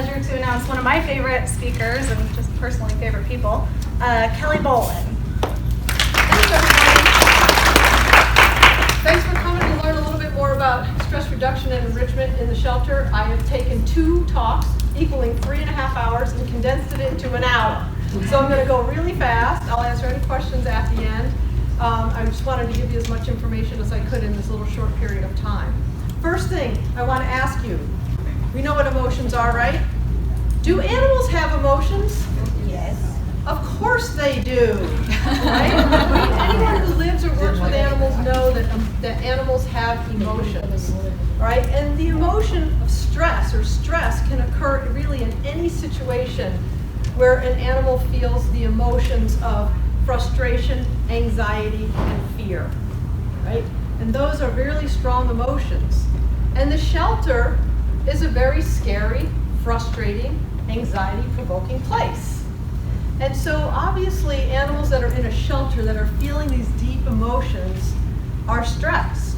Pleasure to announce one of my favorite speakers and just personally favorite people, Kelley Bollen. Thanks, everybody. Thanks for coming to learn a little bit more about stress reduction and enrichment in the shelter. I have taken 2 talks equaling 3.5 hours and condensed it into an hour. So I'm going to go really fast. I'll answer any questions at the end. I just wanted to give you as much information as I could in this little short period of time. First thing I want to ask you, we know what emotions are, right? Do animals have emotions? Yes. Of course they do, right? Anyone who lives or works with animals know that animals have emotions, right? And the emotion of stress can occur really in any situation where an animal feels the emotions of frustration, anxiety, and fear, right? And those are really strong emotions. And the shelter is a very scary, frustrating, anxiety-provoking place. And so obviously animals that are in a shelter that are feeling these deep emotions are stressed.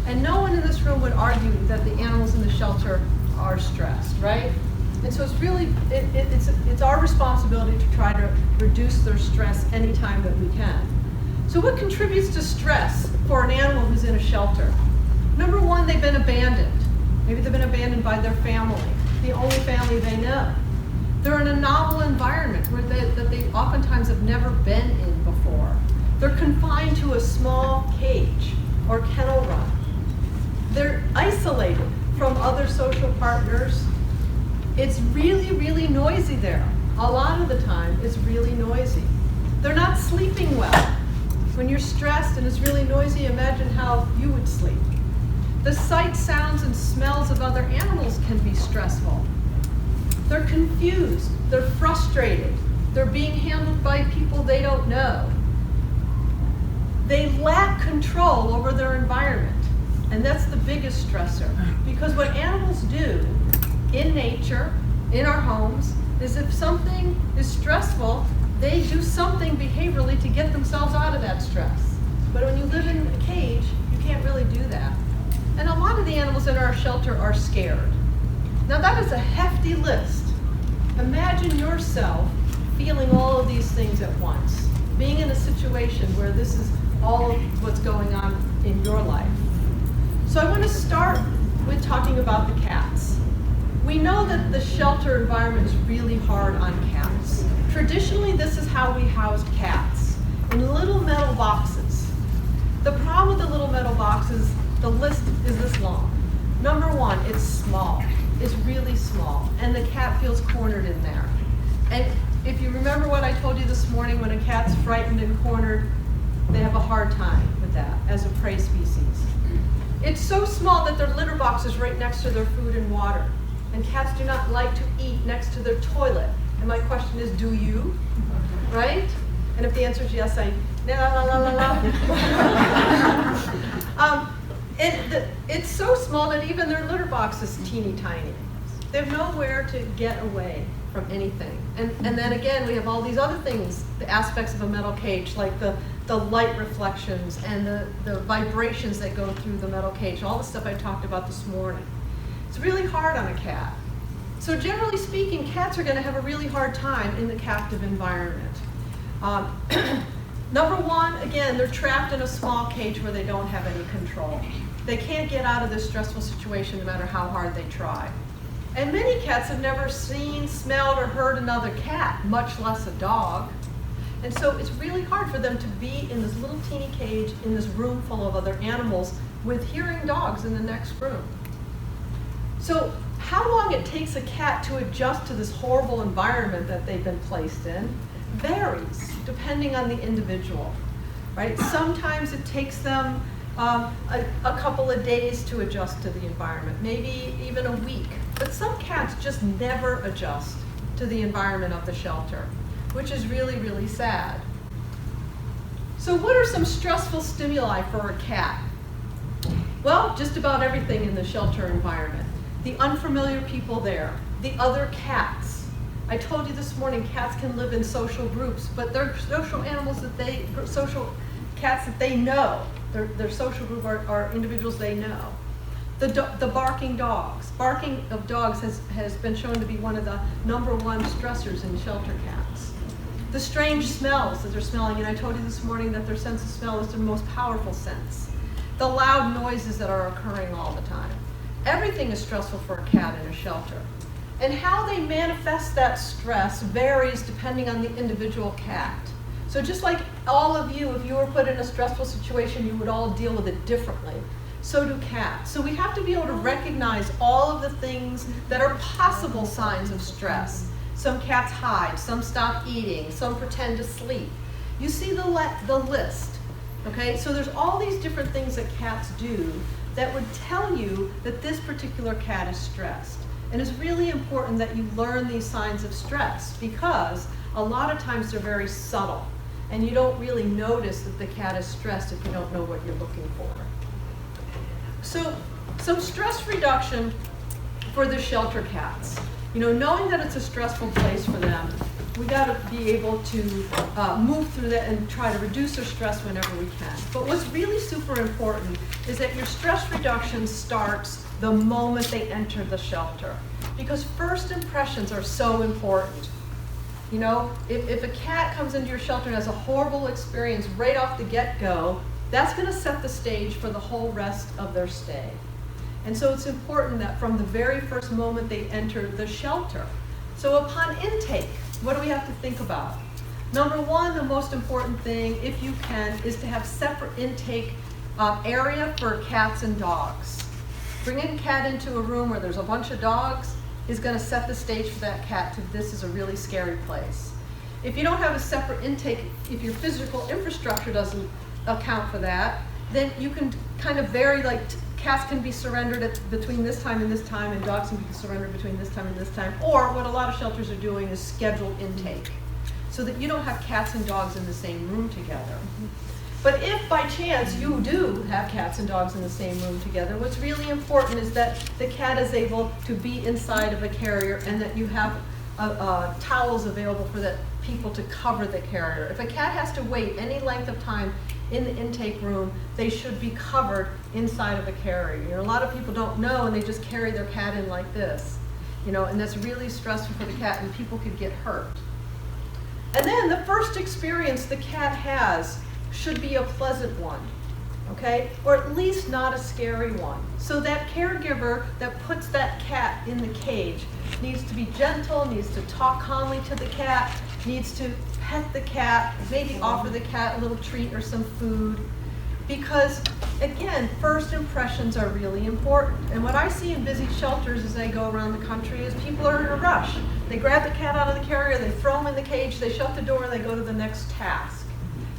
And no one in this room would argue that the animals in the shelter are stressed, right? And so it's really, it's our responsibility to try to reduce their stress anytime that we can. So what contributes to stress for an animal who's in a shelter? Number one, they've been abandoned. Maybe they've been abandoned by their family, the only family they know. They're in a novel environment where that they oftentimes have never been in before. They're confined to a small cage or kennel run. They're isolated from other social partners. It's really, really noisy there. A lot of the time, it's really noisy. They're not sleeping well. When you're stressed and it's really noisy, imagine how you would sleep. The sights, sounds, and smells of other animals can be stressful. They're confused, they're frustrated, they're being handled by people they don't know. They lack control over their environment, and that's the biggest stressor. Because what animals do in nature, in our homes, is if something is stressful, they do something behaviorally to get themselves out of that stress. But when you live in a cage, you can't really do that. And a lot of the animals in our shelter are scared. Now that is a hefty list. Imagine yourself feeling all of these things at once, being in a situation where this is all of what's going on in your life. So I want to start with talking about the cats. We know that the shelter environment is really hard on cats. Traditionally, this is how we housed cats, in little metal boxes. The problem with the little metal boxes, the list is this long. Number one, it's small. It's really small, and the cat feels cornered in there. And if you remember what I told you this morning, when a cat's frightened and cornered, they have a hard time with that as a prey species. It's so small that their litter box is right next to their food and water. And cats do not like to eat next to their toilet. And my question is, do you? Right? And if the answer is yes, it's so small that even their litter box is teeny tiny. They have nowhere to get away from anything. And then again, we have all these other things, the aspects of a metal cage, like the light reflections and the vibrations that go through the metal cage, all the stuff I talked about this morning. It's really hard on a cat. So generally speaking, cats are going to have a really hard time in the captive environment. Number one, again, they're trapped in a small cage where they don't have any control. They can't get out of this stressful situation no matter how hard they try. And many cats have never seen, smelled, or heard another cat, much less a dog. And so it's really hard for them to be in this little teeny cage in this room full of other animals with hearing dogs in the next room. So how long it takes a cat to adjust to this horrible environment that they've been placed in varies depending on the individual, right? Sometimes it takes them a couple of days to adjust to the environment, maybe even a week. But some cats just never adjust to the environment of the shelter, which is really, really sad. So what are some stressful stimuli for a cat? Well, just about everything in the shelter environment. The unfamiliar people there, the other cats. I told you this morning, cats can live in social groups, but they're social animals social cats that they know. Their social group are individuals they know. The barking dogs. Barking of dogs has been shown to be one of the #1 stressors in shelter cats. The strange smells that they're smelling, and I told you this morning that their sense of smell is their most powerful sense. The loud noises that are occurring all the time. Everything is stressful for a cat in a shelter. And how they manifest that stress varies depending on the individual cat. So just like all of you, if you were put in a stressful situation, you would all deal with it differently. So do cats. So we have to be able to recognize all of the things that are possible signs of stress. Some cats hide, some stop eating, some pretend to sleep. You see the list, okay? So there's all these different things that cats do that would tell you that this particular cat is stressed. And it's really important that you learn these signs of stress because a lot of times they're very subtle and you don't really notice that the cat is stressed if you don't know what you're looking for. So some stress reduction for the shelter cats. You know, knowing that it's a stressful place for them, we got to be able to move through that and try to reduce their stress whenever we can. But what's really super important is that your stress reduction starts the moment they enter the shelter. Because first impressions are so important. You know, if a cat comes into your shelter and has a horrible experience right off the get-go, that's going to set the stage for the whole rest of their stay. And so it's important that from the very first moment they enter the shelter. So upon intake, what do we have to think about? #1, the most important thing, if you can, is to have separate intake area for cats and dogs. Bringing a cat into a room where there's a bunch of dogs is going to set the stage for that cat to this is a really scary place. If you don't have a separate intake, if your physical infrastructure doesn't account for that, then you can kind of vary, like cats can be surrendered between this time and this time, and dogs can be surrendered between this time and this time. Or what a lot of shelters are doing is scheduled intake, so that you don't have cats and dogs in the same room together. But if by chance you do have cats and dogs in the same room together, what's really important is that the cat is able to be inside of a carrier and that you have towels available for the people to cover the carrier. If a cat has to wait any length of time in the intake room, they should be covered inside of a carrier. You know, a lot of people don't know and they just carry their cat in like this, you know, and that's really stressful for the cat and people could get hurt. And then the first experience the cat has should be a pleasant one, okay? Or at least not a scary one. So that caregiver that puts that cat in the cage needs to be gentle, needs to talk calmly to the cat, needs to pet the cat, maybe offer the cat a little treat or some food. Because, again, first impressions are really important. And what I see in busy shelters as I go around the country is people are in a rush. They grab the cat out of the carrier, they throw him in the cage, they shut the door, and they go to the next task.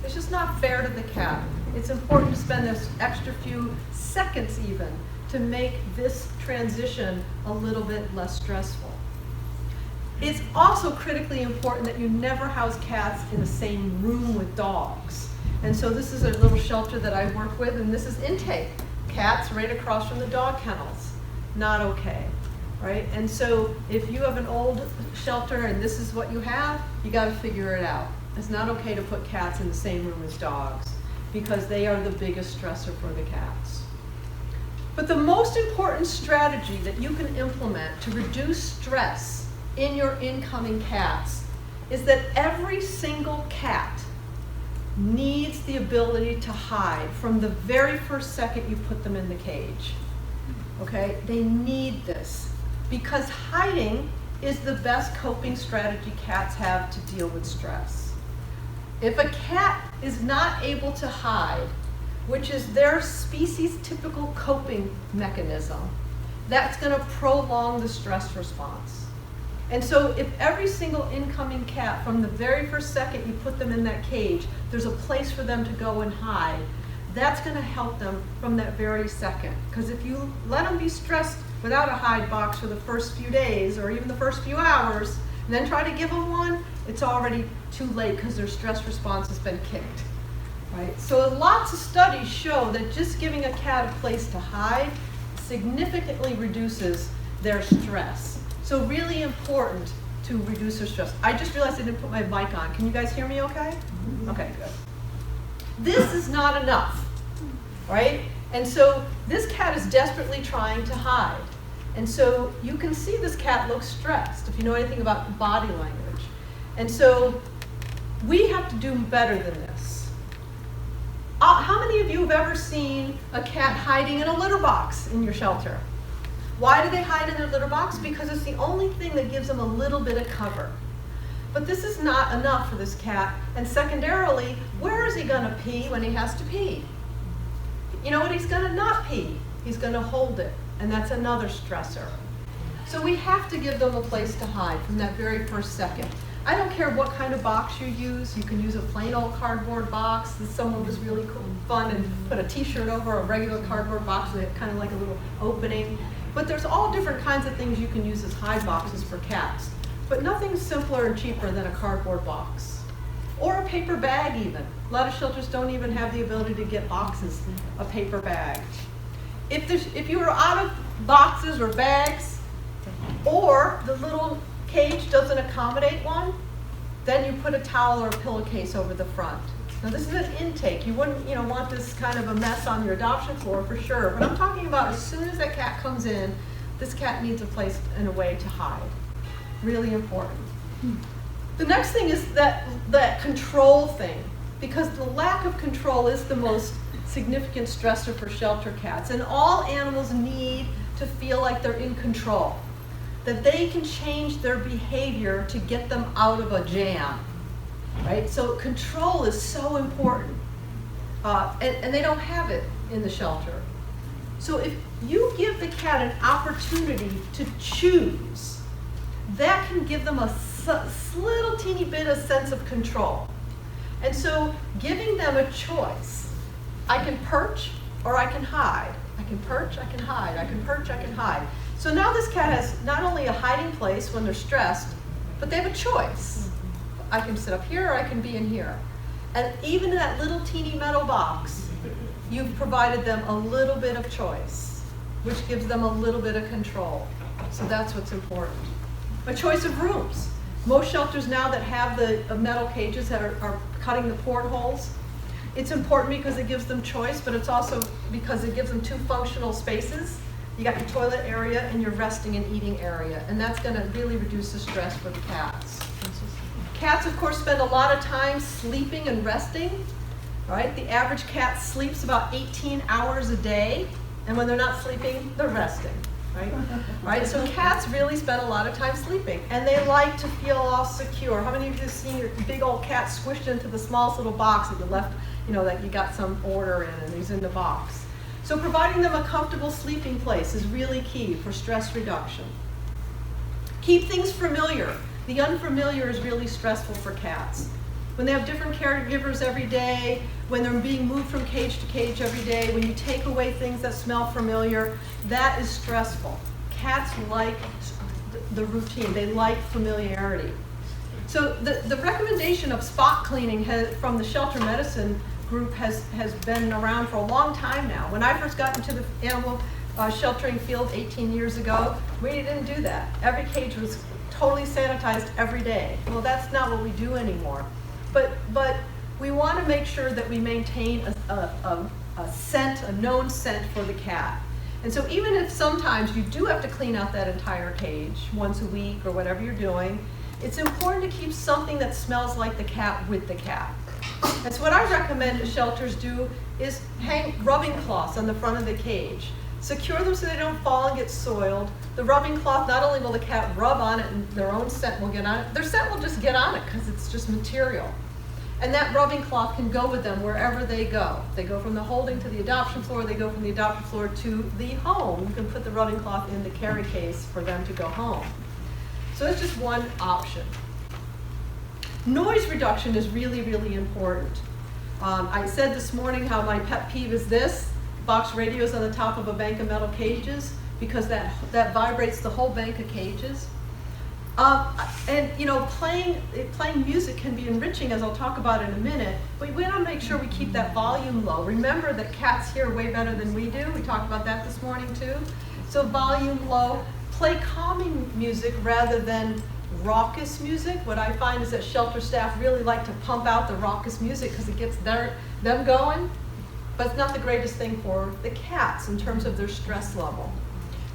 It's just not fair to the cat. It's important to spend this extra few seconds even to make this transition a little bit less stressful. It's also critically important that you never house cats in the same room with dogs. And so this is a little shelter that I work with, and this is intake. Cats right across from the dog kennels. Not okay, right? And so if you have an old shelter and this is what you have, you got to figure it out. It's not okay to put cats in the same room as dogs because they are the biggest stressor for the cats. But the most important strategy that you can implement to reduce stress in your incoming cats is that every single cat needs the ability to hide from the very first second you put them in the cage. Okay? They need this because hiding is the best coping strategy cats have to deal with stress. If a cat is not able to hide, which is their species typical coping mechanism, that's going to prolong the stress response. And so if every single incoming cat, from the very first second you put them in that cage, there's a place for them to go and hide, that's going to help them from that very second. Because if you let them be stressed without a hide box for the first few days or even the first few hours, and then try to give them one, it's already too late because their stress response has been kicked. Right? So lots of studies show that just giving a cat a place to hide significantly reduces their stress. So really important to reduce their stress. I just realized I didn't put my mic on. Can you guys hear me okay? Okay, good. This is not enough, right? And so this cat is desperately trying to hide. And so you can see this cat looks stressed, if you know anything about body language. And so we have to do better than this. How many of you have ever seen a cat hiding in a litter box in your shelter? Why do they hide in their litter box? Because it's the only thing that gives them a little bit of cover. But this is not enough for this cat. And secondarily, where is he going to pee when he has to pee? You know what he's going to not pee? He's going to hold it. And that's another stressor. So we have to give them a place to hide from that very first second. I don't care what kind of box you use. You can use a plain old cardboard box. Someone was really cool, fun and put a t-shirt over a regular cardboard box with kind of like a little opening. But there's all different kinds of things you can use as hide boxes for cats. But nothing's simpler and cheaper than a cardboard box. Or a paper bag even. A lot of shelters don't even have the ability to get boxes, a paper bag. If you are out of boxes or bags, or the little cage doesn't accommodate one, then you put a towel or a pillowcase over the front. Now this is an intake. You wouldn't want this kind of a mess on your adoption floor for sure. But I'm talking about as soon as that cat comes in, this cat needs a place and a way to hide. Really important. The next thing is that control thing, because the lack of control is the most significant stressor for shelter cats. And all animals need to feel like they're in control, that they can change their behavior to get them out of a jam, right? So control is so important, and they don't have it in the shelter. So if you give the cat an opportunity to choose, that can give them a little teeny bit of sense of control. And so giving them a choice, I can perch or I can hide. I can perch, I can hide. I can perch, I can hide. So now this cat has not only a hiding place when they're stressed, but they have a choice. I can sit up here or I can be in here. And even in that little teeny metal box, you've provided them a little bit of choice, which gives them a little bit of control. So that's what's important. A choice of rooms. Most shelters now that have the metal cages that are cutting the portholes, it's important because it gives them choice, but it's also because it gives them two functional spaces. You got your toilet area and your resting and eating area, and that's going to really reduce the stress for the cats. Cats, of course, spend a lot of time sleeping and resting. Right? The average cat sleeps about 18 hours a day, and when they're not sleeping, they're resting. Right? So cats really spend a lot of time sleeping, and they like to feel all secure. How many of you have seen your big old cat squished into the smallest little box that you left, that you got some order in, and he's in the box? So providing them a comfortable sleeping place is really key for stress reduction. Keep things familiar. The unfamiliar is really stressful for cats. When they have different caregivers every day, when they're being moved from cage to cage every day, when you take away things that smell familiar, that is stressful. Cats like the routine. They like familiarity. So the recommendation of spot cleaning from the shelter medicine group has been around for a long time now. When I first got into the animal sheltering field 18 years ago, we didn't do that. Every cage was totally sanitized every day. Well, that's not what we do anymore. But we want to make sure that we maintain a scent, a known scent for the cat. And so even if sometimes you do have to clean out that entire cage once a week or whatever you're doing, it's important to keep something that smells like the cat with the cat. That's what I recommend that shelters do, is hang rubbing cloths on the front of the cage. Secure them so they don't fall and get soiled. The rubbing cloth, not only will the cat rub on it and their own scent will get on it, their scent will just get on it because it's just material. And that rubbing cloth can go with them wherever they go. They go from the holding to the adoption floor, they go from the adoption floor to the home. You can put the rubbing cloth in the carry case for them to go home. So that's just one option. Noise reduction is really, really important. I said this morning how my pet peeve is this: box radios on the top of a bank of metal cages, because that vibrates the whole bank of cages. And playing music can be enriching, as I'll talk about in a minute, but we want to make sure we keep that volume low. Remember that cats hear way better than we do. We talked about that this morning too. So volume low. Play calming music rather than raucous music. What I find is that shelter staff really like to pump out the raucous music because it gets them going. but it's not the greatest thing for the cats in terms of their stress level.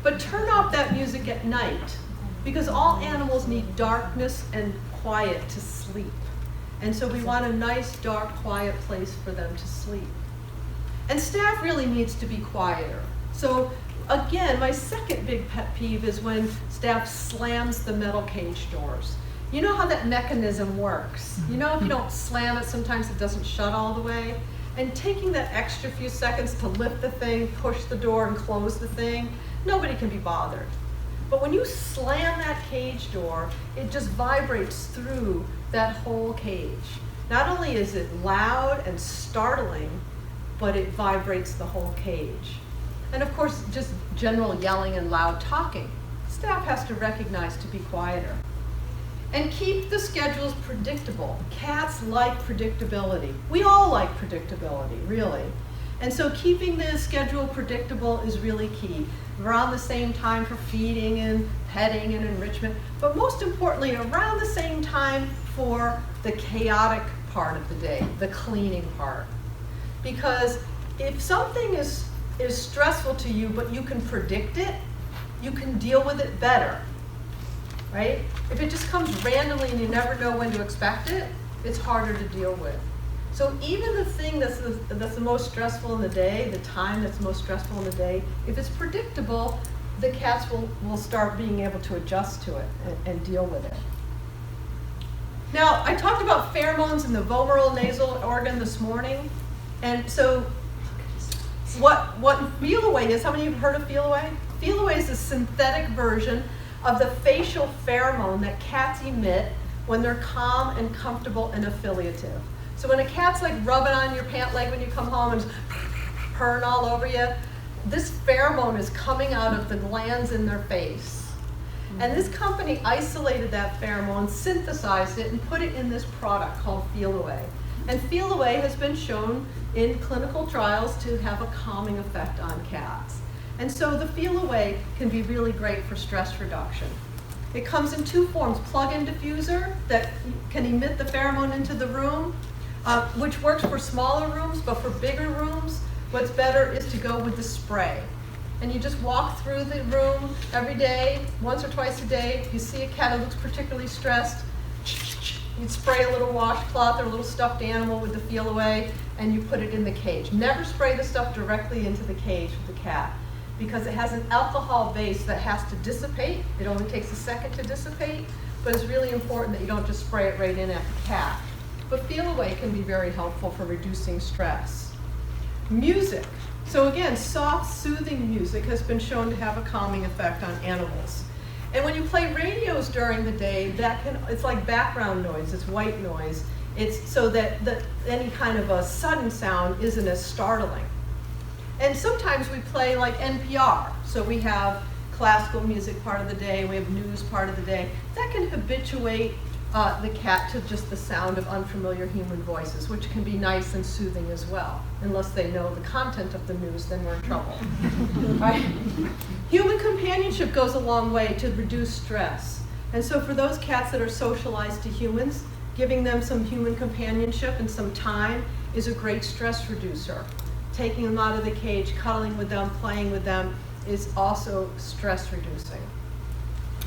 But turn off that music at night, because all animals need darkness and quiet to sleep. And so we want a nice, dark, quiet place for them to sleep. And staff really needs to be quieter. So again, my second big pet peeve is when staff slams the metal cage doors. You know how that mechanism works. You know if you don't slam it, sometimes it doesn't shut all the way. And taking that extra few seconds to lift the thing, push the door, and close the thing, nobody can be bothered. But when you slam that cage door, it just vibrates through that whole cage. Not only is it loud and startling, but it vibrates the whole cage. And of course, just general yelling and loud talking. Staff has to recognize to be quieter. And keep the schedules predictable. Cats like predictability. We all like predictability, really. And so keeping the schedule predictable is really key. Around the same time for feeding and petting and enrichment, but most importantly, around the same time for the chaotic part of the day, the cleaning part. Because if something is stressful to you, but you can predict it, you can deal with it better, right? If it just comes randomly and you never know when to expect it, it's harder to deal with. So even the thing that's the most stressful in the day, the time that's most stressful in the day, if it's predictable, the cats will start being able to adjust to it and deal with it. Now, I talked about pheromones in the vomeral nasal organ this morning. And so what feel-away is, how many of you have heard of feel-away? Feel-away is a synthetic version of the facial pheromone that cats emit when they're calm and comfortable and affiliative. So when a cat's like rubbing on your pant leg when you come home and purring all over you, this pheromone is coming out of the glands in their face. And this company isolated that pheromone, synthesized it, and put it in this product called Feel-Away. And Feel-Away has been shown in clinical trials to have a calming effect on cats. And so the Feel-Away can be really great for stress reduction. It comes in two forms: plug-in diffuser that can emit the pheromone into the room, which works for smaller rooms, but for bigger rooms, what's better is to go with the spray. And you just walk through the room every day, once or twice a day. If you see a cat that looks particularly stressed, you'd spray a little washcloth or a little stuffed animal with the Feel-Away, and you put it in the cage. Never spray the stuff directly into the cage with the cat, because it has an alcohol base that has to dissipate. It only takes a second to dissipate, but it's really important that you don't just spray it right in at the cat. But Feel-Away can be very helpful for reducing stress. Music. So again, soft, soothing music has been shown to have a calming effect on animals. And when you play radios during the day, it's like background noise, it's white noise. It's so that any kind of a sudden sound isn't as startling. And sometimes we play like NPR. So we have classical music part of the day, we have news part of the day. That can habituate the cat to just the sound of unfamiliar human voices, which can be nice and soothing as well. Unless they know the content of the news, then we're in trouble. Right? Human companionship goes a long way to reduce stress. And so for those cats that are socialized to humans, giving them some human companionship and some time is a great stress reducer. Taking them out of the cage, cuddling with them, playing with them is also stress reducing.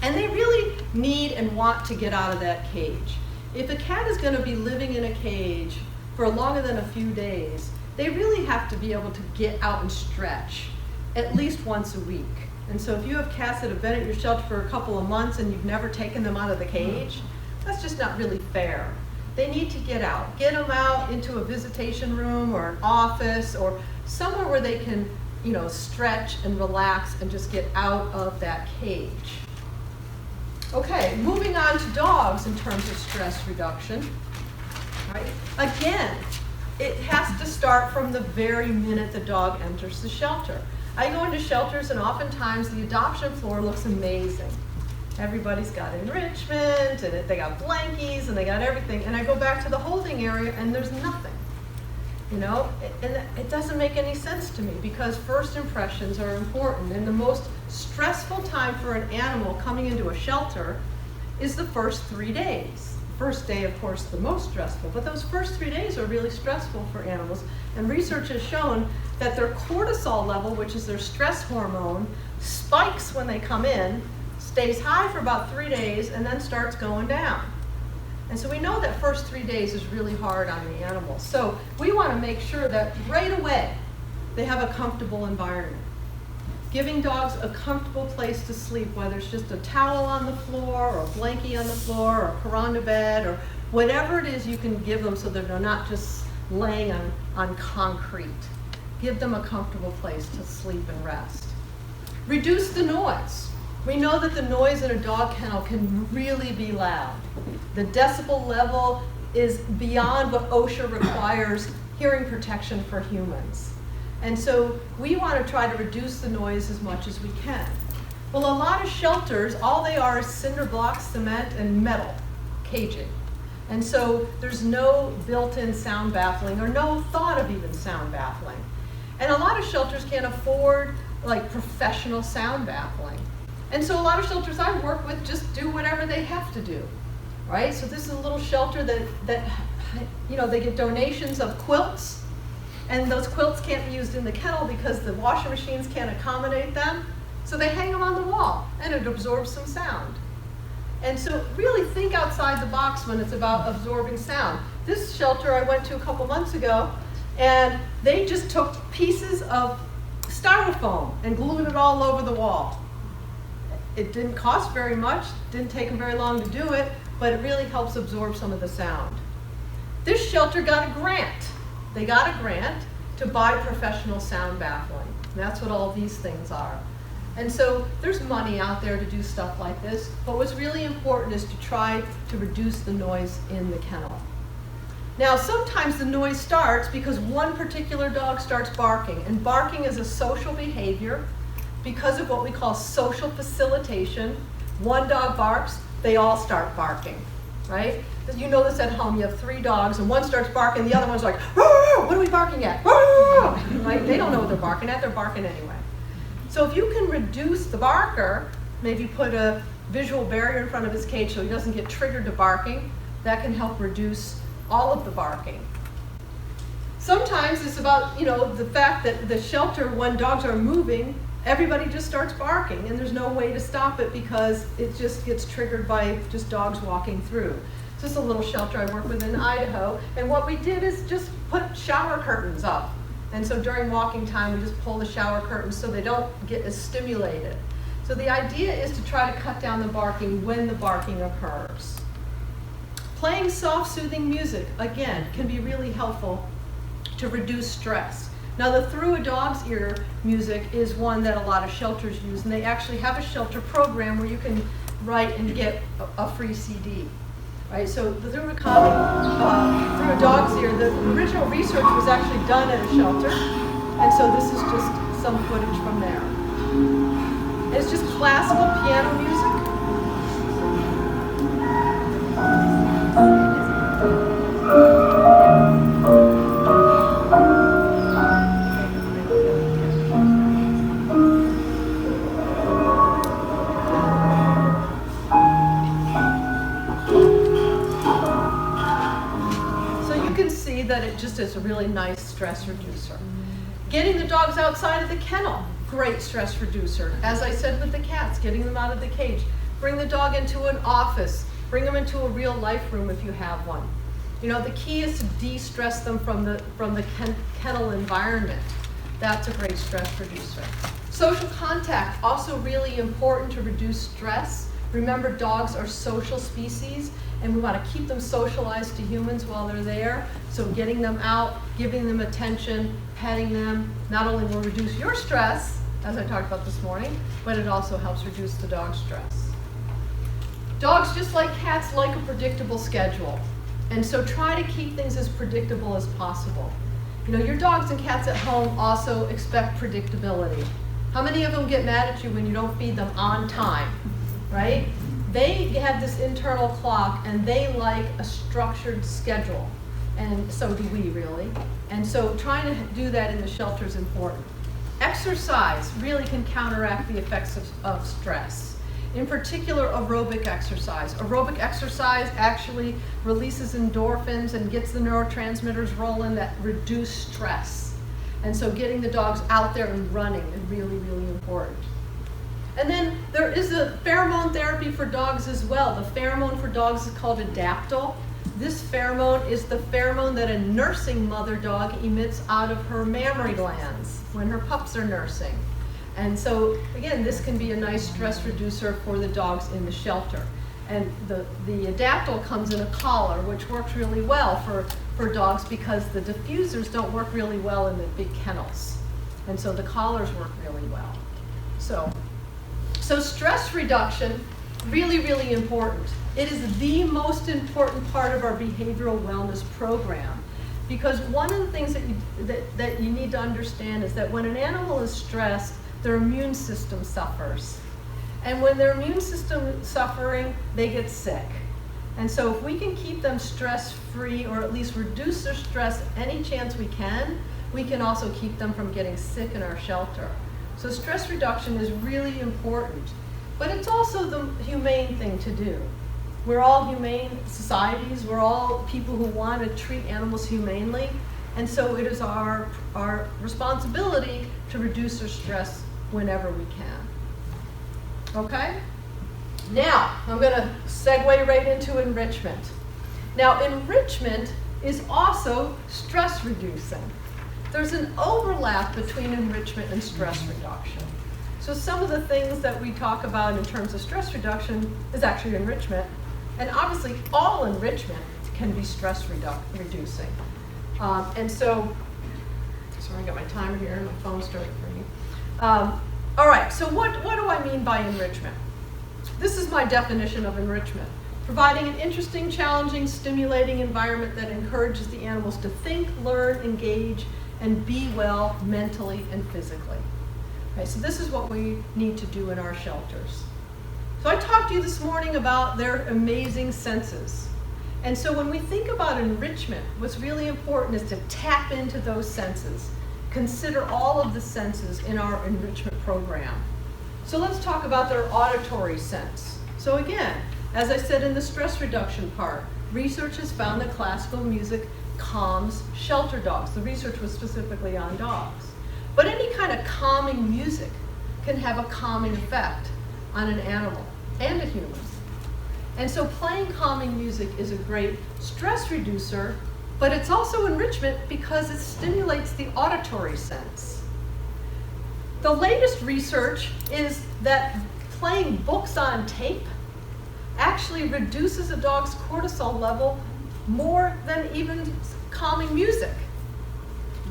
And they really need and want to get out of that cage. If a cat is going to be living in a cage for longer than a few days, they really have to be able to get out and stretch at least once a week. And so if you have cats that have been at your shelter for a couple of months and you've never taken them out of the cage, that's just not really fair. They need to get out. Get them out into a visitation room or an office or somewhere where they can, stretch and relax and just get out of that cage. Okay, moving on to dogs in terms of stress reduction. Right? Again, it has to start from the very minute the dog enters the shelter. I go into shelters and oftentimes the adoption floor looks amazing. Everybody's got enrichment and they got blankies and they got everything. And I go back to the holding area and there's nothing. And it doesn't make any sense to me because first impressions are important. And the most stressful time for an animal coming into a shelter is the first 3 days. first day, of course, the most stressful, but those first 3 days are really stressful for animals. And research has shown that their cortisol level, which is their stress hormone, spikes when they come in, stays high for about 3 days, and then starts going down. And so we know that first 3 days is really hard on the animals. So we want to make sure that right away they have a comfortable environment. Giving dogs a comfortable place to sleep, whether it's just a towel on the floor or a blankie on the floor or a Kuranda bed or whatever it is you can give them so that they're not just laying on concrete. Give them a comfortable place to sleep and rest. Reduce the noise. We know that the noise in a dog kennel can really be loud. The decibel level is beyond what OSHA requires hearing protection for humans. And so we want to try to reduce the noise as much as we can. Well, a lot of shelters, all they are is cinder blocks, cement, and metal caging. And so there's no built-in sound baffling or no thought of even sound baffling. And a lot of shelters can't afford like professional sound baffling. And so a lot of shelters I work with just do whatever they have to do, right? So this is a little shelter that you know, they get donations of quilts, and those quilts can't be used in the kennel because the washing machines can't accommodate them. So they hang them on the wall, and it absorbs some sound. And so really think outside the box when it's about absorbing sound. This shelter I went to a couple months ago, and they just took pieces of styrofoam and glued it all over the wall. It didn't cost very much, didn't take them very long to do it, but it really helps absorb some of the sound. This shelter got a grant. They got a grant to buy professional sound baffling. And that's what all these things are. And so there's money out there to do stuff like this, but what's really important is to try to reduce the noise in the kennel. Now, sometimes the noise starts because one particular dog starts barking, and barking is a social behavior because of what we call social facilitation. One dog barks, they all start barking, right? You know this at home, you have 3 dogs and one starts barking, the other one's like, what are we barking at? Right? They don't know what they're barking at, they're barking anyway. So if you can reduce the barker, maybe put a visual barrier in front of his cage so he doesn't get triggered to barking, that can help reduce all of the barking. Sometimes it's about, you know, the fact that the shelter, when dogs are moving, everybody just starts barking and there's no way to stop it because it just gets triggered by just dogs walking through. This is a little shelter I work with in Idaho, and what we did is just put shower curtains up. And so during walking time, we just pull the shower curtains so they don't get as stimulated. So the idea is to try to cut down the barking when the barking occurs. Playing soft, soothing music, again, can be really helpful to reduce stress. Now, the Through a Dog's Ear music is one that a lot of shelters use, and they actually have a shelter program where you can write and get a free CD. Right, so the Through a Dog's Ear, the original research was actually done at a shelter, and so this is just some footage from there. And it's just classical piano music. That it just is a really nice stress reducer. Getting the dogs outside of the kennel, great stress reducer. As I said with the cats, getting them out of the cage. Bring the dog into an office. Bring them into a real life room if you have one. You know, the key is to de-stress them from the kennel environment. That's a great stress reducer. Social contact, also really important to reduce stress. Remember, dogs are social species, and we want to keep them socialized to humans while they're there. So getting them out, giving them attention, petting them, not only will reduce your stress, as I talked about this morning, but it also helps reduce the dog's stress. Dogs, just like cats, like a predictable schedule. And so try to keep things as predictable as possible. You know, your dogs and cats at home also expect predictability. How many of them get mad at you when you don't feed them on time, right? They have this internal clock and they like a structured schedule, and so do we really. And so trying to do that in the shelter is important. Exercise really can counteract the effects of stress. In particular, aerobic exercise. Aerobic exercise actually releases endorphins and gets the neurotransmitters rolling that reduce stress. And so getting the dogs out there and running is really, really important. And then there is a pheromone therapy for dogs as well. The pheromone for dogs is called Adaptil. This pheromone is the pheromone that a nursing mother dog emits out of her mammary glands when her pups are nursing. And so, again, this can be a nice stress reducer for the dogs in the shelter. And the Adaptil comes in a collar, which works really well for dogs because the diffusers don't work really well in the big kennels. And so the collars work really well. So stress reduction, really, really important. It is the most important part of our behavioral wellness program. Because one of the things that you need to understand is that when an animal is stressed, their immune system suffers. And when their immune system is suffering, they get sick. And so if we can keep them stress-free or at least reduce their stress any chance we can also keep them from getting sick in our shelter. So stress reduction is really important. But it's also the humane thing to do. We're all humane societies. We're all people who want to treat animals humanely. And so it is our responsibility to reduce their stress whenever we can. Okay? Now, I'm going to segue right into enrichment. Now, enrichment is also stress reducing. There's an overlap between enrichment and stress reduction. So some of the things that we talk about in terms of stress reduction is actually enrichment. And obviously, all enrichment can be stress reducing. And so, sorry, I got my timer here and my phone's starting for me. All right, so what do I mean by enrichment? This is my definition of enrichment. Providing an interesting, challenging, stimulating environment that encourages the animals to think, learn, engage, and be well mentally and physically. Okay, so this is what we need to do in our shelters. So I talked to you this morning about their amazing senses. And so when we think about enrichment, what's really important is to tap into those senses. Consider all of the senses in our enrichment program. So let's talk about their auditory sense. So again, as I said in the stress reduction part, research has found that classical music calms shelter dogs. The research was specifically on dogs. But any kind of calming music can have a calming effect on an animal and a human. And so playing calming music is a great stress reducer, but it's also enrichment because it stimulates the auditory sense. The latest research is that playing books on tape actually reduces a dog's cortisol level more than even calming music.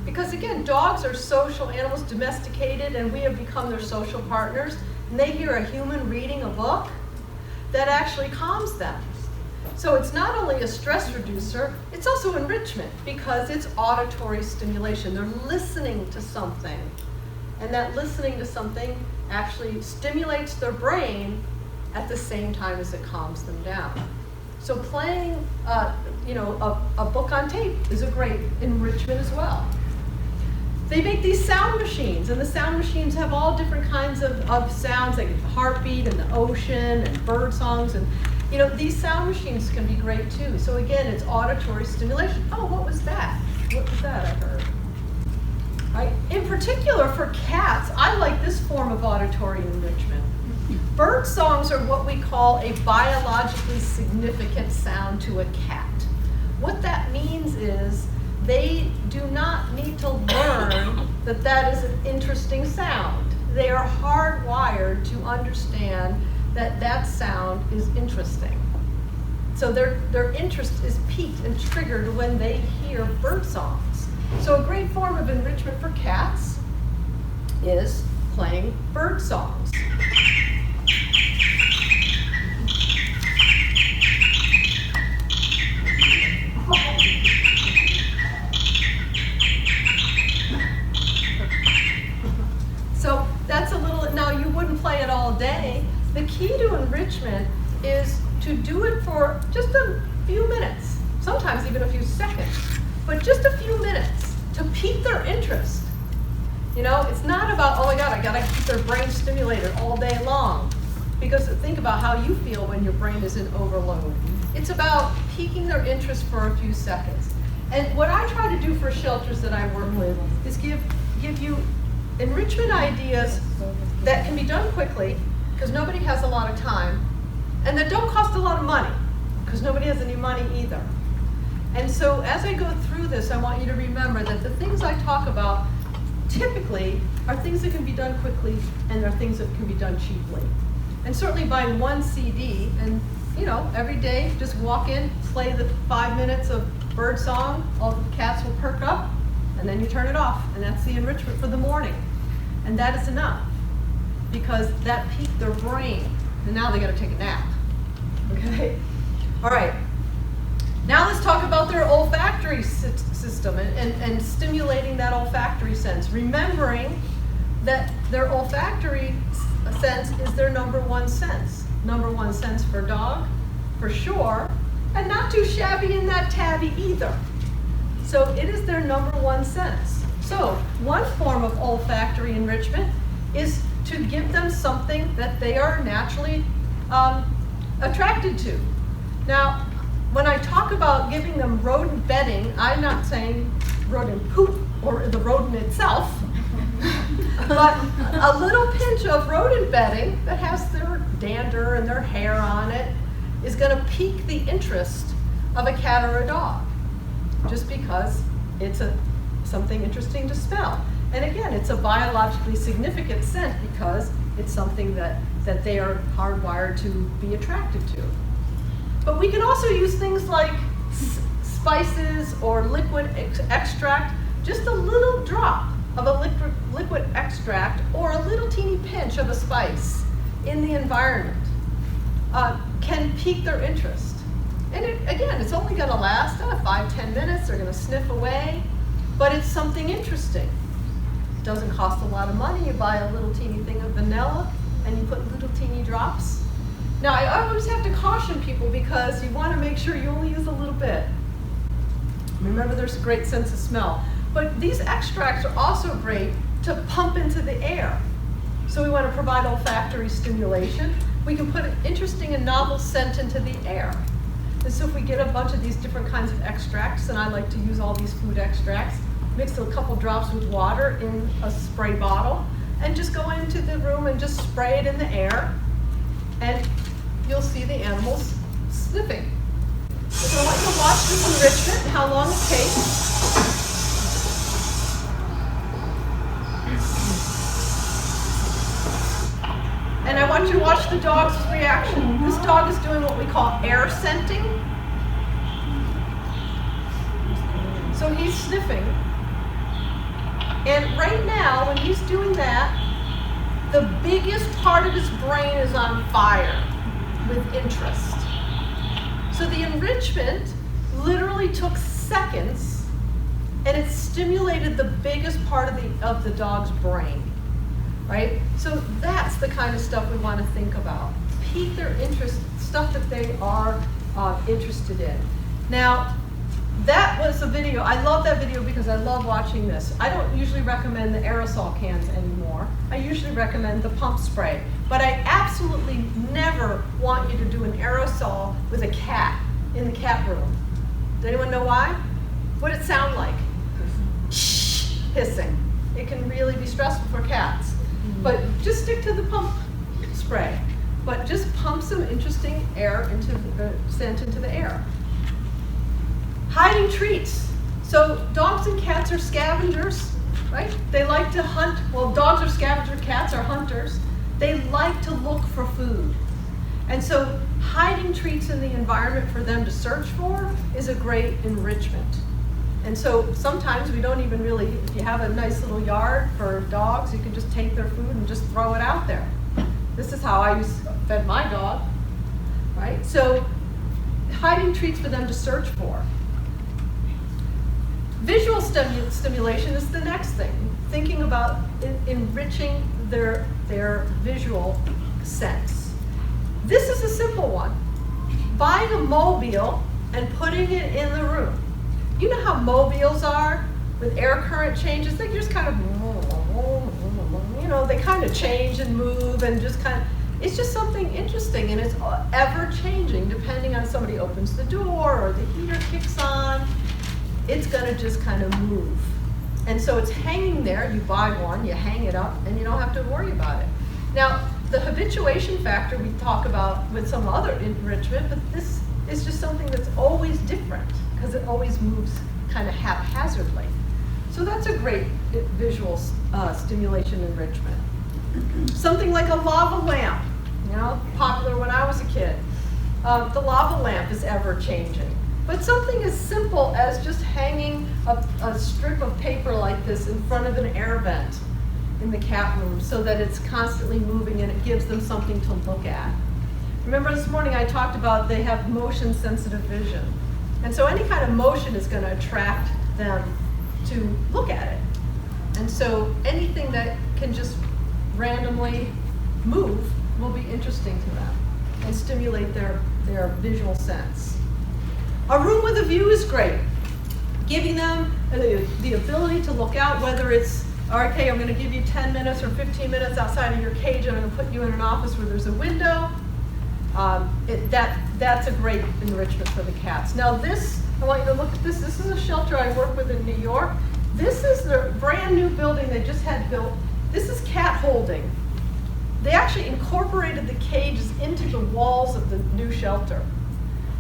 Because again, dogs are social animals, domesticated, and we have become their social partners, and they hear a human reading a book, that actually calms them. So it's not only a stress reducer, it's also enrichment because it's auditory stimulation. They're listening to something, and that listening to something actually stimulates their brain at the same time as it calms them down. So playing a book on tape is a great enrichment as well. They make these sound machines, and the sound machines have all different kinds of sounds, like heartbeat and the ocean and bird songs, and these sound machines can be great too. So again, it's auditory stimulation. Oh, what was that? What was that I heard? Right? In particular for cats, I like this form of auditory enrichment. Bird songs are what we call a biologically significant sound to a cat. What that means is they do not need to learn that is an interesting sound. They are hardwired to understand that sound is interesting. So their interest is piqued and triggered when they hear bird songs. So a great form of enrichment for cats is playing bird songs. So that's a little, now you wouldn't play it all day. The key to enrichment is to do it for just a few minutes, sometimes even a few seconds, but just a few minutes to pique their interest. It's not about, oh my God, I gotta keep their brain stimulated all day long. because think about how you feel when your brain is in overload. It's about piquing their interest for a few seconds. And what I try to do for shelters that I work with is give you enrichment ideas that can be done quickly, because nobody has a lot of time, and that don't cost a lot of money, because nobody has any money either. And so as I go through this, I want you to remember that the things I talk about typically are things that can be done quickly, and they're things that can be done cheaply. And certainly buying one CD and, you know, every day just walk in, play the 5 minutes of bird song, all the cats will perk up, and then you turn it off, and that's the enrichment for the morning. And that is enough, because that piqued their brain, and now they gotta take a nap, okay? All right, now let's talk about their olfactory system and stimulating that olfactory sense, remembering that their olfactory sense is their number one sense. Number one sense for dog, for sure, and not too shabby in that tabby either. So it is their number one sense. So one form of olfactory enrichment is to give them something that they are naturally attracted to. Now, when I talk about giving them rodent bedding, I'm not saying rodent poop or the rodent itself, but a little pinch of rodent bedding that has their dander and their hair on it is going to pique the interest of a cat or a dog, just because it's something interesting to smell. And again, it's a biologically significant scent because it's something that they are hardwired to be attracted to. But we can also use things like spices or liquid extract, just a little drop of a liquid extract or a little teeny pinch of a spice in the environment can pique their interest. And again, it's only going to last 5-10 minutes. They're going to sniff away, but it's something interesting. It doesn't cost a lot of money. You buy a little teeny thing of vanilla and you put little teeny drops. Now, I always have to caution people because you want to make sure you only use a little bit. Remember, there's a great sense of smell. But these extracts are also great to pump into the air. So we want to provide olfactory stimulation. We can put an interesting and novel scent into the air. And so if we get a bunch of these different kinds of extracts, and I like to use all these food extracts, mix a couple drops with water in a spray bottle, and just go into the room and just spray it in the air, and you'll see the animals sniffing. So I want you to watch this enrichment, how long it takes. And I want you to watch the dog's reaction. This dog is doing what we call air scenting. So he's sniffing. And right now, when he's doing that, the biggest part of his brain is on fire with interest. So the enrichment literally took seconds, and it stimulated the biggest part of the dog's brain. Right? So that's the kind of stuff we want to think about. Pique their interest, stuff that they are interested in. Now, that was a video. I love that video because I love watching this. I don't usually recommend the aerosol cans anymore. I usually recommend the pump spray. But I absolutely never want you to do an aerosol with a cat in the cat room. Does anyone know why? What does it sound like? Hissing. It can really be stressful for cats. But just stick to the pump spray. But just pump some interesting air into the scent into the air. Hiding treats. So dogs and cats are scavengers, right? They like to hunt. Well, dogs are scavengers, cats are hunters. They like to look for food. And so hiding treats in the environment for them to search for is a great enrichment. And so sometimes we don't even really, if you have a nice little yard for dogs, you can just take their food and just throw it out there. This is how I fed my dog, right? So hiding treats for them to search for. Visual stimulation is the next thing. Thinking about enriching their visual sense. This is a simple one. Buying a mobile and putting it in the room. You know how mobiles are with air current changes? They just kind of, you know, they kind of change and move and just kind of, It's just something interesting, and it's ever changing depending on somebody opens the door or the heater kicks on. It's gonna just kind of move. And so it's hanging there, you buy one, you hang it up, and you don't have to worry about it. Now, the habituation factor we talk about with some other enrichment, but this is just something that's always different because it always moves kind of haphazardly. So that's a great visual stimulation enrichment. Something like a lava lamp, popular when I was a kid. The lava lamp is ever changing. But something as simple as just hanging a strip of paper like this in front of an air vent in the cat room so that it's constantly moving and it gives them something to look at. Remember this morning I talked about they have motion sensitive vision. And so any kind of motion is going to attract them to look at it. And so anything that can just randomly move will be interesting to them and stimulate their visual sense. A room with a view is great. Giving them the ability to look out, whether it's, okay, I'm going to give you 10 minutes or 15 minutes outside of your cage, and I'm going to put you in an office where there's a window. That's a great enrichment for the cats. Now this, I want you to look at this. This is a shelter I work with in New York. This is the brand new building they just had built. This is cat holding. They actually incorporated the cages into the walls of the new shelter,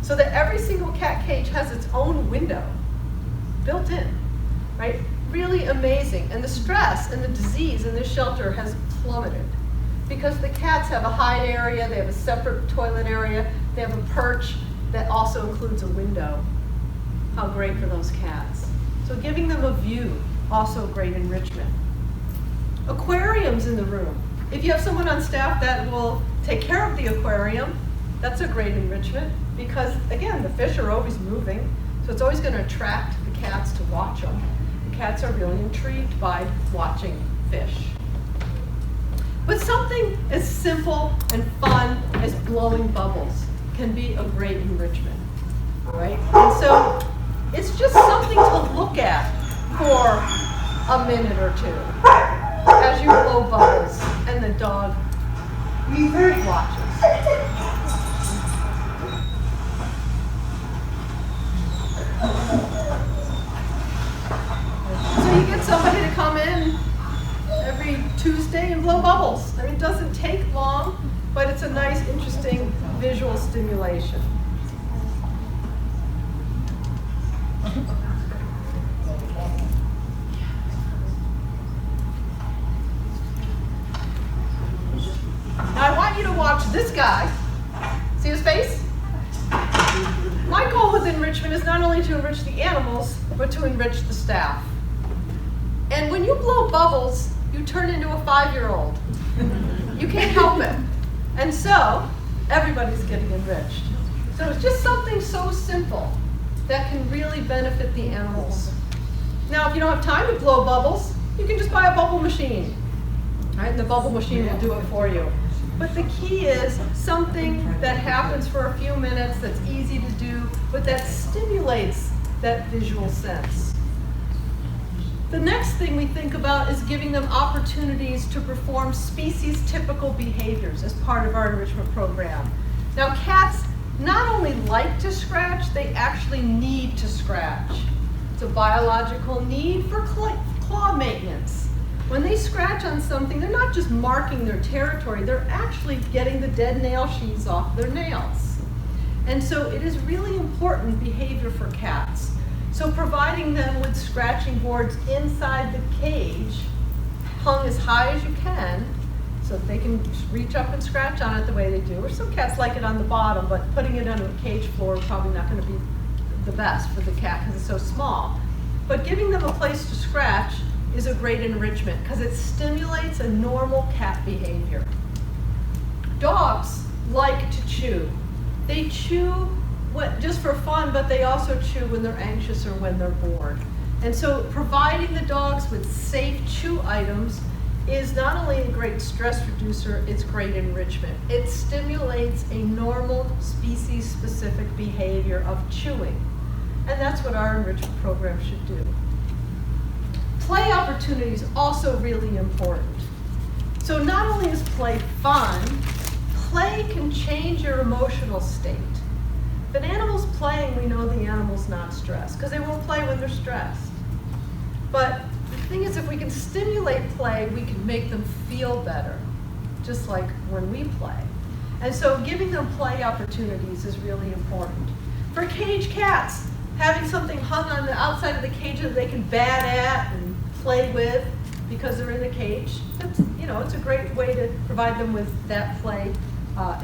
so that every single cat cage has its own window built in, right? Really amazing. And the stress and the disease in this shelter has plummeted because the cats have a hide area, they have a separate toilet area, they have a perch that also includes a window. How great for those cats. So giving them a view, also great enrichment. Aquariums in the room. If you have someone on staff that will take care of the aquarium, that's a great enrichment because, again, the fish are always moving, so it's always going to attract the cats to watch them. The cats are really intrigued by watching fish. But something as simple and fun as blowing bubbles can be a great enrichment, right? And so it's just something to look at for a minute or two as you blow bubbles and the dog watches. So you get somebody to come in every Tuesday and blow bubbles. I mean, it doesn't take long, but it's a nice, interesting visual stimulation. Now I want you to watch this guy. See his face? My goal with enrichment is not only to enrich the animals, but to enrich the staff. And when you blow bubbles, you turn into a 5-year-old. You can't help it. And so, everybody's getting enriched. So it's just something so simple that can really benefit the animals. Now, if you don't have time to blow bubbles, you can just buy a bubble machine. Right? And the bubble machine will do it for you. But the key is something that happens for a few minutes that's easy to do, but that stimulates that visual sense. The next thing we think about is giving them opportunities to perform species-typical behaviors as part of our enrichment program. Now, cats not only like to scratch, they actually need to scratch. It's a biological need for claw maintenance. When they scratch on something, they're not just marking their territory, they're actually getting the dead nail sheaths off their nails. And so it is really important behavior for cats. So providing them with scratching boards inside the cage, hung as high as you can, so that they can reach up and scratch on it the way they do. Or some cats like it on the bottom, but putting it on the cage floor is probably not going to be the best for the cat because it's so small. But giving them a place to scratch is a great enrichment because it stimulates a normal cat behavior. Dogs like to chew. They chew just for fun, but they also chew when they're anxious or when they're bored. And so providing the dogs with safe chew items is not only a great stress reducer, it's great enrichment. It stimulates a normal species-specific behavior of chewing. And that's what our enrichment program should do. Play opportunities also really important. So not only is play fun, play can change your emotional state. If an animal's playing, we know the animal's not stressed, because they won't play when they're stressed. But the thing is, if we can stimulate play, we can make them feel better, just like when we play. And so giving them play opportunities is really important. For cage cats, having something hung on the outside of the cage that they can bat at and play with because they're in the cage, it's a great way to provide them with that play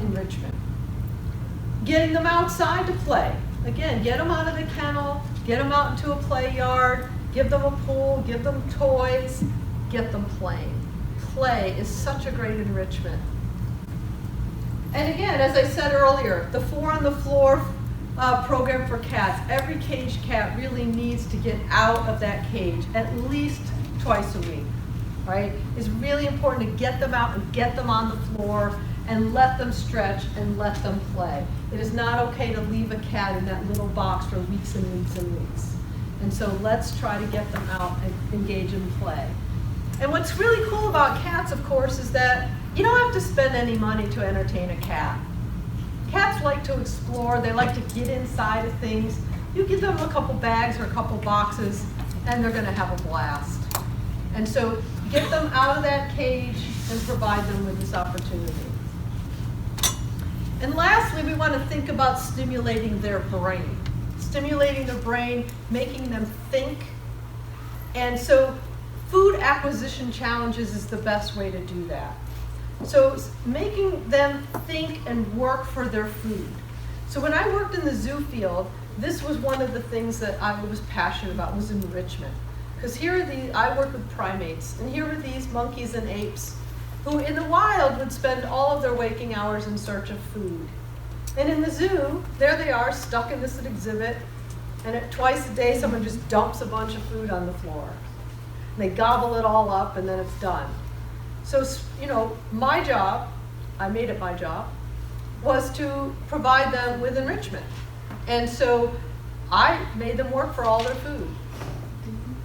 enrichment. Getting them outside to play. Again, get them out of the kennel, get them out into a play yard, give them a pool, give them toys, get them playing. Play is such a great enrichment. And again, as I said earlier, the 4 on the Floor program for cats, every caged cat really needs to get out of that cage at least twice a week, right? It's really important to get them out and get them on the floor and let them stretch and let them play. It is not okay to leave a cat in that little box for weeks and weeks and weeks. And so let's try to get them out and engage in play. And what's really cool about cats, of course, is that you don't have to spend any money to entertain a cat. Cats like to explore, they like to get inside of things. You give them a couple bags or a couple boxes, and they're gonna have a blast. And so get them out of that cage and provide them with this opportunity. And lastly, we want to think about stimulating their brain. Stimulating their brain, making them think. And so food acquisition challenges is the best way to do that. So making them think and work for their food. So when I worked in the zoo field, this was one of the things that I was passionate about, was enrichment. Because I work with primates, and here are these monkeys and apes who in the wild would spend all of their waking hours in search of food. And in the zoo, there they are, stuck in this exhibit, and twice a day someone just dumps a bunch of food on the floor. And they gobble it all up, and then it's done. So, my job, I made it my job, was to provide them with enrichment. And so I made them work for all their food.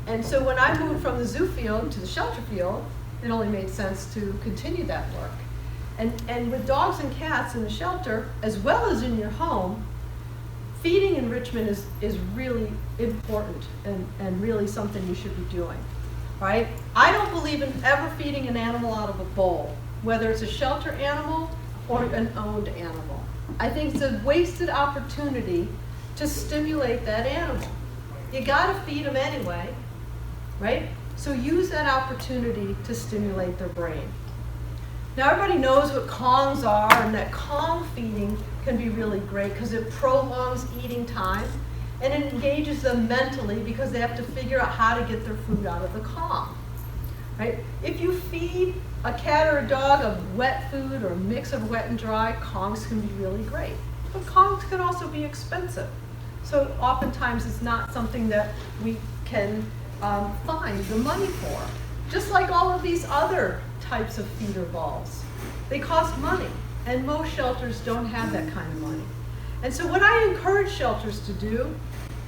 And so when I moved from the zoo field to the shelter field, it only made sense to continue that work. And with dogs and cats in the shelter, as well as in your home, feeding enrichment is really important and really something you should be doing, right? I don't believe in ever feeding an animal out of a bowl, whether it's a shelter animal or an owned animal. I think it's a wasted opportunity to stimulate that animal. You gotta feed them anyway, right? So use that opportunity to stimulate their brain. Now everybody knows what Kongs are, and that Kong feeding can be really great because it prolongs eating time and it engages them mentally because they have to figure out how to get their food out of the Kong, right? If you feed a cat or a dog of wet food or a mix of wet and dry, Kongs can be really great. But Kongs can also be expensive. So oftentimes it's not something that we can find the money for. Just like all of these other types of feeder balls. They cost money, and most shelters don't have that kind of money. And so what I encourage shelters to do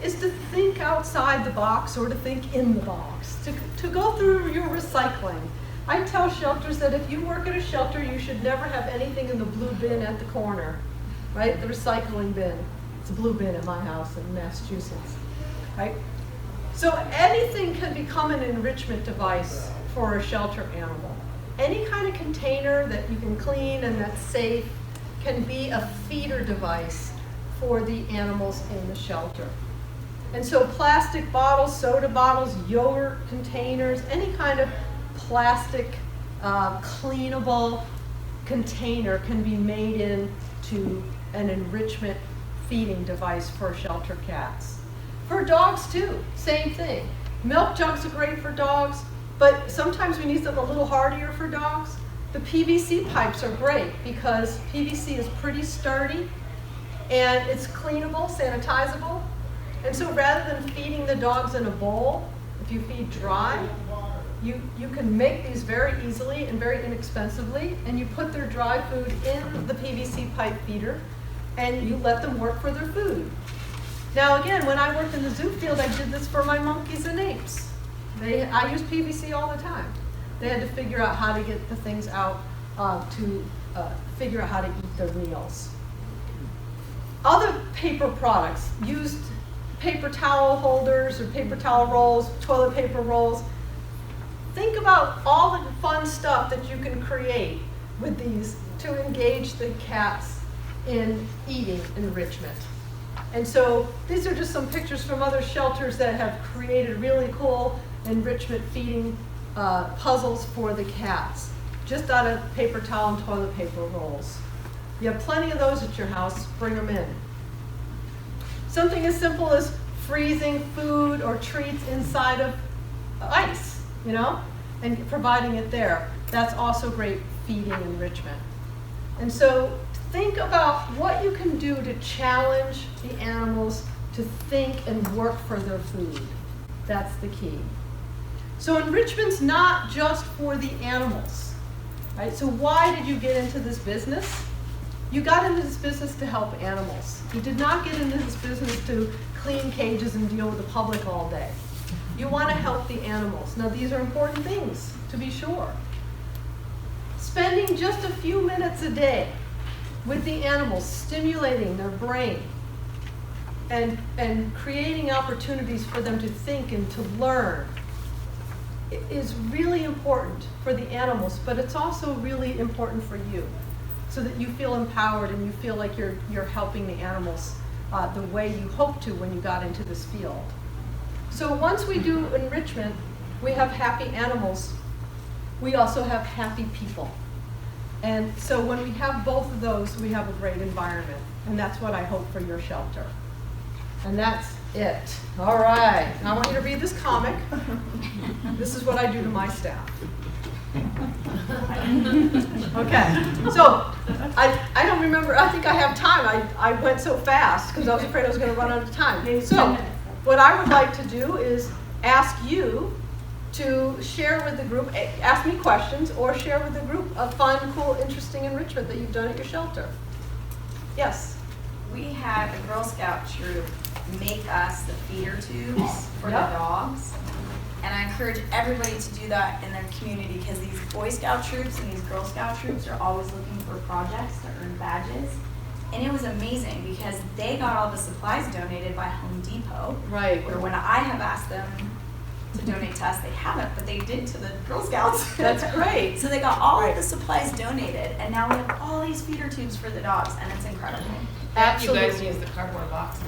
is to think outside the box or to think in the box, to go through your recycling. I tell shelters that if you work at a shelter, you should never have anything in the blue bin at the corner, right? The recycling bin. It's a blue bin at my house in Massachusetts, right? So anything can become an enrichment device for a shelter animal. Any kind of container that you can clean and that's safe can be a feeder device for the animals in the shelter. And so plastic bottles, soda bottles, yogurt containers, any kind of plastic cleanable container can be made into an enrichment feeding device for shelter cats. For dogs too, same thing. Milk jugs are great for dogs, but sometimes we need something a little hardier for dogs. The PVC pipes are great because PVC is pretty sturdy and it's cleanable, sanitizable. And so rather than feeding the dogs in a bowl, if you feed dry, you can make these very easily and very inexpensively, and you put their dry food in the PVC pipe feeder and you let them work for their food. Now again, when I worked in the zoo field, I did this for my monkeys and apes. I use PVC all the time. They had to figure out how to get the things out to figure out how to eat their meals. Other paper products, used paper towel holders or paper towel rolls, toilet paper rolls. Think about all the fun stuff that you can create with these to engage the cats in eating enrichment. And so these are just some pictures from other shelters that have created really cool enrichment feeding puzzles for the cats, just out of paper towel and toilet paper rolls. You have plenty of those at your house, bring them in. Something as simple as freezing food or treats inside of ice, you know, and providing it there. That's also great feeding enrichment. And so think about what you can do to challenge the animals to think and work for their food. That's the key. So enrichment's not just for the animals, right? So why did you get into this business? You got into this business to help animals. You did not get into this business to clean cages and deal with the public all day. You want to help the animals. Now these are important things, to be sure. Spending just a few minutes a day with the animals, stimulating their brain, and creating opportunities for them to think and to learn is really important for the animals, but it's also really important for you, so that you feel empowered and you feel like you're helping the animals the way you hoped to when you got into this field. So once we do enrichment, we have happy animals. We also have happy people. And so when we have both of those, we have a great environment. And that's what I hope for your shelter. And that's it. All right. Now I want you to read this comic. This is what I do to my staff. Okay. So I don't remember. I think I have time. I went so fast because I was afraid I was going to run out of time. So what I would like to do is ask you to share with the group, ask me questions, or share with the group a fun, cool, interesting enrichment that you've done at your shelter. Yes? We had a Girl Scout troop make us the feeder tubes for the dogs. And I encourage everybody to do that in their community, because these Boy Scout troops and these Girl Scout troops are always looking for projects to earn badges. And it was amazing because they got all the supplies donated by Home Depot. Right. Where when I have asked them to donate to us, they haven't, but they did to the Girl Scouts. That's great. So they got all of the supplies donated, and now we have all these feeder tubes for the dogs, and it's incredible. Absolutely. You guys use the cardboard boxes.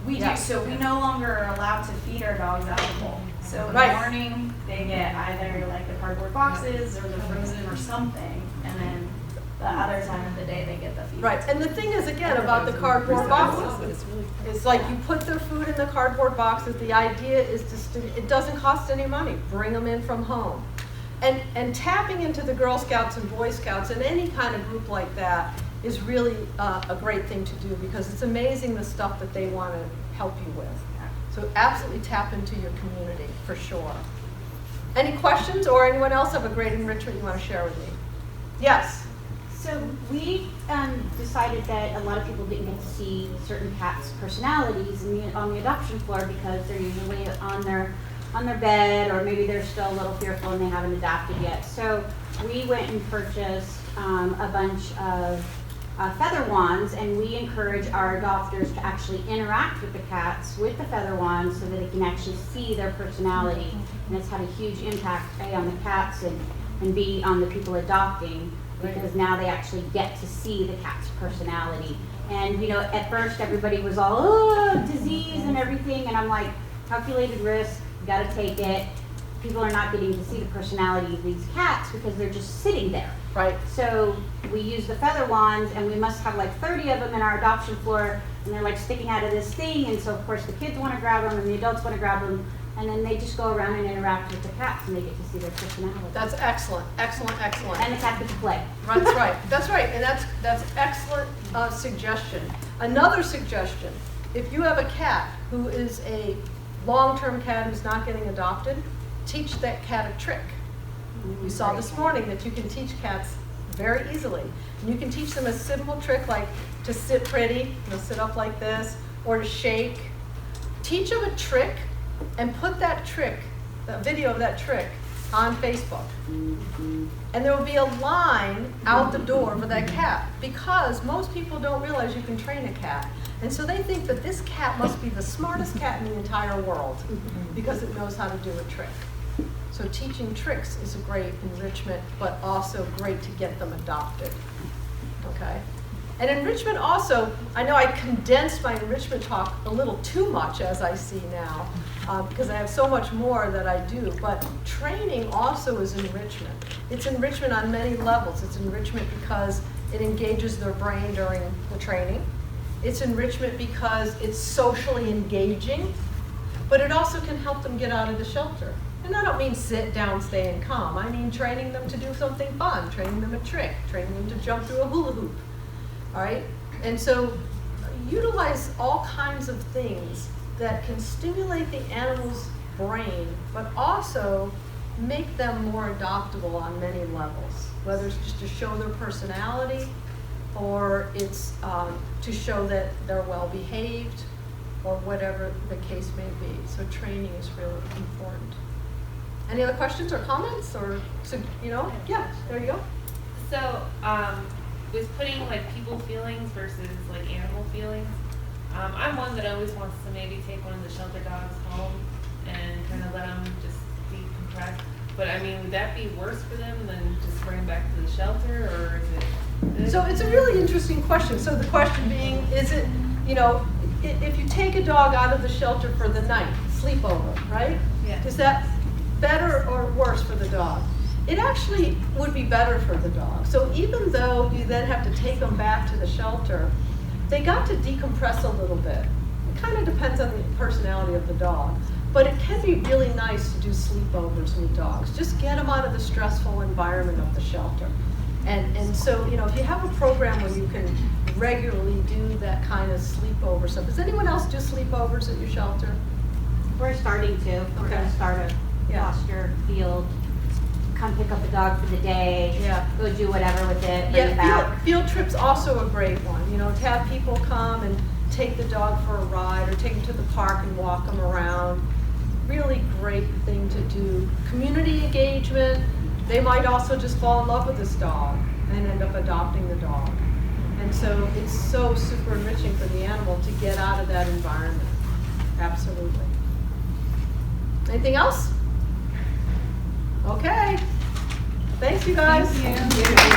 We do, so we no longer are allowed to feed our dogs out of the bowl. So in the Right. morning, they get either like the cardboard boxes or the frozen or something, and then the other time of the day, they get the feed. Right, and the thing is, again, about the cardboard boxes, it's like you put their food in the cardboard boxes. The idea is it doesn't cost any money. Bring them in from home. And tapping into the Girl Scouts and Boy Scouts and any kind of group like that is really a great thing to do, because it's amazing the stuff that they want to help you with. So absolutely tap into your community, for sure. Any questions, or anyone else have a great enrichment you want to share with me? Yes? So we decided that a lot of people didn't get to see certain cats' personalities on the adoption floor, because they're usually on their bed, or maybe they're still a little fearful and they haven't adapted yet. So we went and purchased a bunch of feather wands, and we encourage our adopters to actually interact with the cats with the feather wands so that they can actually see their personality. And it's had a huge impact, A, on the cats, and B, on the people adopting, because now they actually get to see the cat's personality. And you know, at first everybody was all, oh, disease and everything, and I'm like, calculated risk, you gotta take it. People are not getting to see the personality of these cats because they're just sitting there. Right. So we use the feather wands, and we must have like 30 of them in our adoption floor, and they're like sticking out of this thing, and so of course the kids want to grab them and the adults want to grab them, and then they just go around and interact with the cats, and they get to see their personality. That's excellent, excellent, excellent. And the cat gets to play. That's right. That's right, and that's excellent suggestion. Another suggestion: if you have a cat who is a long-term cat who's not getting adopted, teach that cat a trick. We saw this morning that you can teach cats very easily. And you can teach them a simple trick like to sit pretty, sit up like this, or to shake. Teach them a trick and put that trick, the video of that trick, on Facebook. And there will be a line out the door for that cat, because most people don't realize you can train a cat. And so they think that this cat must be the smartest cat in the entire world because it knows how to do a trick. So teaching tricks is a great enrichment, but also great to get them adopted. Okay? And enrichment also, I know I condensed my enrichment talk a little too much, as I see now, because I have so much more that I do, but training also is enrichment. It's enrichment on many levels. It's enrichment because it engages their brain during the training. It's enrichment because it's socially engaging, but it also can help them get out of the shelter. And I don't mean sit down, stay and calm. I mean training them to do something fun, training them a trick, training them to jump through a hula hoop. All right? And so utilize all kinds of things that can stimulate the animal's brain, but also make them more adoptable on many levels, whether it's just to show their personality or it's to show that they're well behaved or whatever the case may be. So training is really important. Any other questions or comments or, yeah, there you go. So, with putting like people feelings versus like animal feelings, I'm one that always wants to maybe take one of the shelter dogs home and kind of let them just decompress. But I mean, would that be worse for them than just bring them back to the shelter, or is it good? So it's a really interesting question. So the question being, is it, if you take a dog out of the shelter for the night, sleepover, right? Yeah. Is that better or worse for the dog? It actually would be better for the dog. So even though you then have to take them back to the shelter, they got to decompress a little bit. It kind of depends on the personality of the dog. But it can be really nice to do sleepovers with dogs. Just get them out of the stressful environment of the shelter. And so, if you have a program where you can regularly do that kind of sleepover stuff. Does anyone else do sleepovers at your shelter? We're starting to. We're Okay. going to start a Yeah. foster field. Come pick up the dog for the day. Yeah. Go do whatever with it. Bring it Yeah, back. field trip's also a great one, to have people come and take the dog for a ride or take them to the park and walk them around. Really great thing to do. Community engagement, they might also just fall in love with this dog and end up adopting the dog. And so it's so super enriching for the animal to get out of that environment. Absolutely. Anything else? Okay. Thanks, you guys. Thank you.